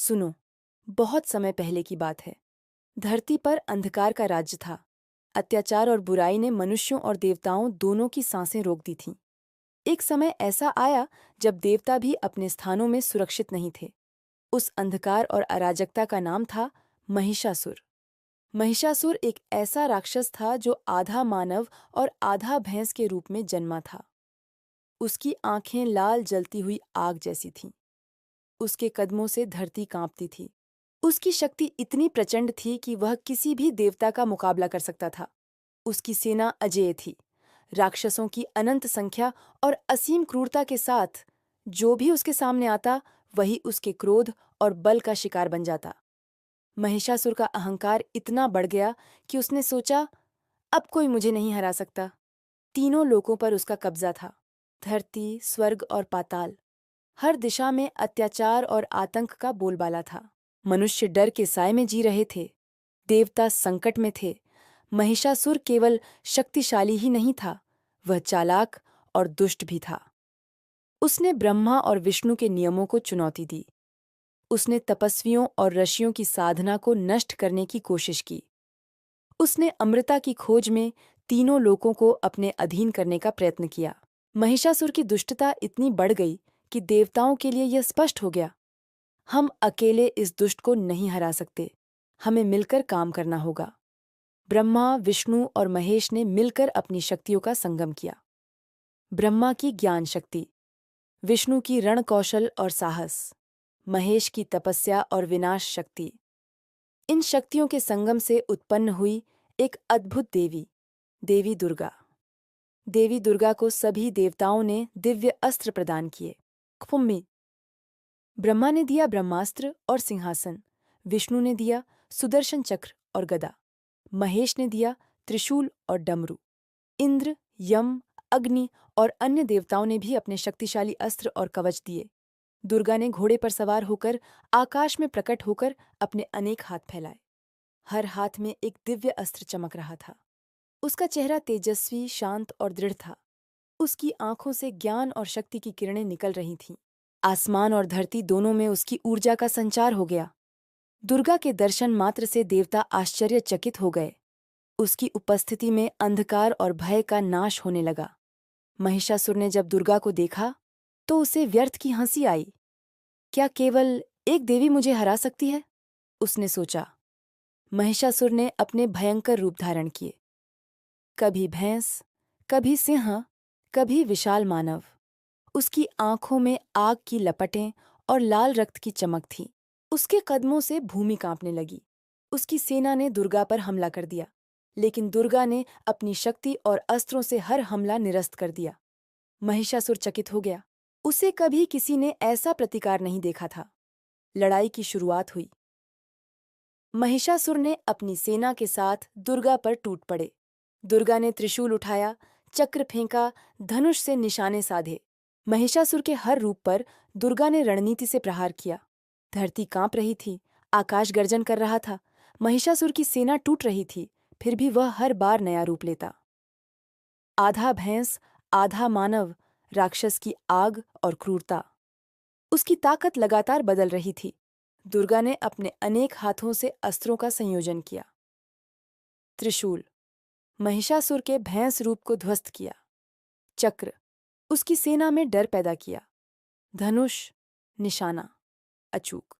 सुनो, बहुत समय पहले की बात है। धरती पर अंधकार का राज्य था। अत्याचार और बुराई ने मनुष्यों और देवताओं दोनों की सांसें रोक दी थीं। एक समय ऐसा आया जब देवता भी अपने स्थानों में सुरक्षित नहीं थे। उस अंधकार और अराजकता का नाम था महिषासुर। महिषासुर एक ऐसा राक्षस था जो आधा मानव और आधा भैंस के रूप में जन्मा था। उसकी आंखें लाल जलती हुई आग जैसी थीं। उसके कदमों से धरती कांपती थी। उसकी शक्ति इतनी प्रचंड थी कि वह किसी भी देवता का मुकाबला कर सकता था। उसकी सेना अजेय थी। राक्षसों की अनंत संख्या और असीम क्रूरता के साथ जो भी उसके सामने आता वही उसके क्रोध और बल का शिकार बन जाता। महिषासुर का अहंकार इतना बढ़ गया कि उसने सोचा, अब कोई मुझे नहीं हरा सकता। तीनों लोकों पर उसका कब्जा था, धरती, स्वर्ग और पाताल। हर दिशा में अत्याचार और आतंक का बोलबाला था। मनुष्य डर के साए में जी रहे थे। देवता संकट में थे। महिषासुर केवल शक्तिशाली ही नहीं था, वह चालाक और दुष्ट भी था। उसने ब्रह्मा और विष्णु के नियमों को चुनौती दी। उसने तपस्वियों और ऋषियों की साधना को नष्ट करने की कोशिश की। उसने अमृता की खोज में तीनों लोकों को अपने अधीन करने का प्रयत्न किया। महिषासुर की दुष्टता इतनी बढ़ गई कि देवताओं के लिए यह स्पष्ट हो गया, हम अकेले इस दुष्ट को नहीं हरा सकते। हमें मिलकर काम करना होगा। ब्रह्मा, विष्णु और महेश ने मिलकर अपनी शक्तियों का संगम किया। ब्रह्मा की ज्ञान शक्ति, विष्णु की रण कौशल और साहस, महेश की तपस्या और विनाश शक्ति। इन शक्तियों के संगम से उत्पन्न हुई एक अद्भुत देवी, देवी दुर्गा। देवी दुर्गा को सभी देवताओं ने दिव्य अस्त्र प्रदान किए। खुम्मी, ब्रह्मा ने दिया ब्रह्मास्त्र और सिंहासन, विष्णु ने दिया सुदर्शन चक्र और गदा, महेश ने दिया त्रिशूल और डमरू। इंद्र, यम, अग्नि और अन्य देवताओं ने भी अपने शक्तिशाली अस्त्र और कवच दिए। दुर्गा ने घोड़े पर सवार होकर आकाश में प्रकट होकर अपने अनेक हाथ फैलाए। हर हाथ में एक दिव्य अस्त्र चमक रहा था। उसका चेहरा तेजस्वी, शांत और दृढ़ था। उसकी आंखों से ज्ञान और शक्ति की किरणें निकल रही थीं। आसमान और धरती दोनों में उसकी ऊर्जा का संचार हो गया। दुर्गा के दर्शन मात्र से देवता आश्चर्यचकित हो गए। उसकी उपस्थिति में अंधकार और भय का नाश होने लगा। महिषासुर ने जब दुर्गा को देखा तो उसे व्यर्थ की हंसी आई। क्या केवल एक देवी मुझे हरा सकती है? उसने सोचा। महिषासुर ने अपने भयंकर रूप धारण किए। कभी भैंस, कभी सिंह, कभी विशाल मानव। उसकी आंखों में आग की लपटें और लाल रक्त की चमक थी। उसके कदमों से भूमि कांपने लगी। उसकी सेना ने दुर्गा पर हमला कर दिया, लेकिन दुर्गा ने अपनी शक्ति और अस्त्रों से हर हमला निरस्त कर दिया। महिषासुर चकित हो गया। उसे कभी किसी ने ऐसा प्रतिकार नहीं देखा था। लड़ाई की शुरुआत हुई। महिषासुर ने अपनी सेना के साथ दुर्गा पर टूट पड़े। दुर्गा ने त्रिशूल उठाया, चक्र फेंका, धनुष से निशाने साधे। महिषासुर के हर रूप पर दुर्गा ने रणनीति से प्रहार किया। धरती कांप रही थी, आकाश गर्जन कर रहा था। महिषासुर की सेना टूट रही थी, फिर भी वह हर बार नया रूप लेता। आधा भैंस, आधा मानव, राक्षस की आग और क्रूरता। उसकी ताकत लगातार बदल रही थी। दुर्गा ने अपने अनेक हाथों से अस्त्रों का संयोजन किया। त्रिशूल, महिषासुर के भैंस रूप को ध्वस्त किया। चक्र, उसकी सेना में डर पैदा किया। धनुष, निशाना, अचूक।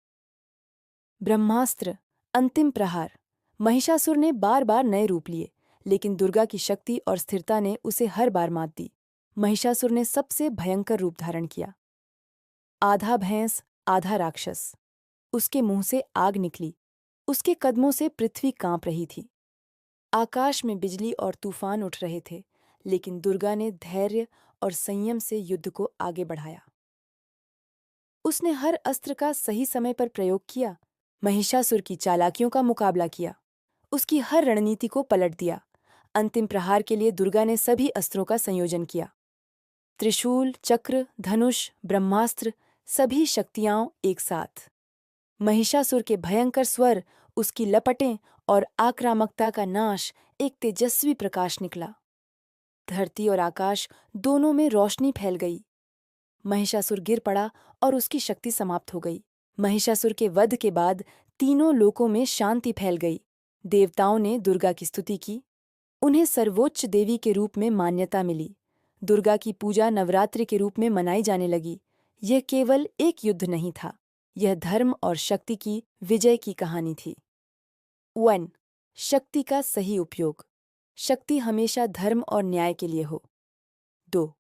ब्रह्मास्त्र, अंतिम प्रहार। महिषासुर ने बार बार नए रूप लिए, लेकिन दुर्गा की शक्ति और स्थिरता ने उसे हर बार मात दी। महिषासुर ने सबसे भयंकर रूप धारण किया। आधा भैंस, आधा राक्षस। उसके मुंह से आग निकली। उसके कदमों से पृथ्वी कांप रही थी। आकाश में बिजली और तूफान उठ रहे थे, लेकिन दुर्गा ने धैर्य और संयम से युद्ध को आगे बढ़ाया। उसने हर अस्त्र का सही समय पर प्रयोग किया, महिषासुर की चालाकियों का मुकाबला किया, उसकी हर रणनीति को पलट दिया। अंतिम प्रहार के लिए दुर्गा ने सभी अस्त्रों का संयोजन किया। त्रिशूल, चक्र, धनुष, ब्रह्मास्त्र, सभी शक्तियां एक साथ। महिषासुर के भयंकर स्वर, उसकी लपटें और आक्रामकता का नाश, एक तेजस्वी प्रकाश निकला। धरती और आकाश दोनों में रोशनी फैल गई। महिषासुर गिर पड़ा और उसकी शक्ति समाप्त हो गई। महिषासुर के वध के बाद तीनों लोकों में शांति फैल गई। देवताओं ने दुर्गा की स्तुति की। उन्हें सर्वोच्च देवी के रूप में मान्यता मिली। दुर्गा की पूजा नवरात्रि के रूप में मनाई जाने लगी। यह केवल एक युद्ध नहीं था, यह धर्म और शक्ति की विजय की कहानी थी। 1. शक्ति का सही उपयोग। शक्ति हमेशा धर्म और न्याय के लिए हो। 2.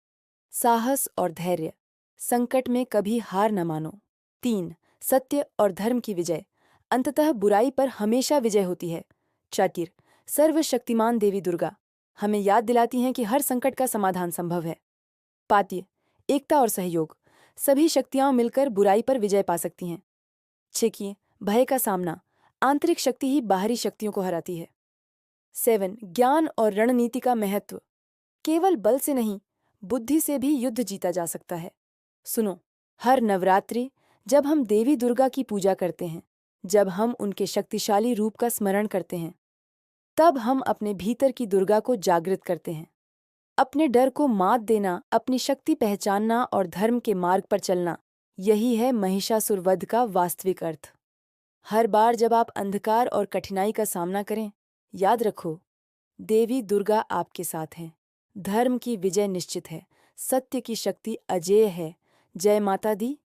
साहस और धैर्य। संकट में कभी हार न मानो। 3. सत्य और धर्म की विजय। अंततः बुराई पर हमेशा विजय होती है। 4. सर्वशक्तिमान देवी दुर्गा हमें याद दिलाती हैं कि हर संकट का समाधान संभव है। 5. एकता और सहयोग। सभी शक्तियां मिलकर बुराई पर विजय पा सकती हैं। 6. भय का सामना। आंतरिक शक्ति ही बाहरी शक्तियों को हराती है। 7. ज्ञान और रणनीति का महत्व। केवल बल से नहीं, बुद्धि से भी युद्ध जीता जा सकता है। सुनो, हर नवरात्रि जब हम देवी दुर्गा की पूजा करते हैं, जब हम उनके शक्तिशाली रूप का स्मरण करते हैं, तब हम अपने भीतर की दुर्गा को जागृत करते हैं। अपने डर को मात देना, अपनी शक्ति पहचानना और धर्म के मार्ग पर चलना, यही है महिषासुर वध का वास्तविक अर्थ। हर बार जब आप अंधकार और कठिनाई का सामना करें, याद रखो, देवी दुर्गा आपके साथ हैं। धर्म की विजय निश्चित है, सत्य की शक्ति अजेय है। जय माता दी।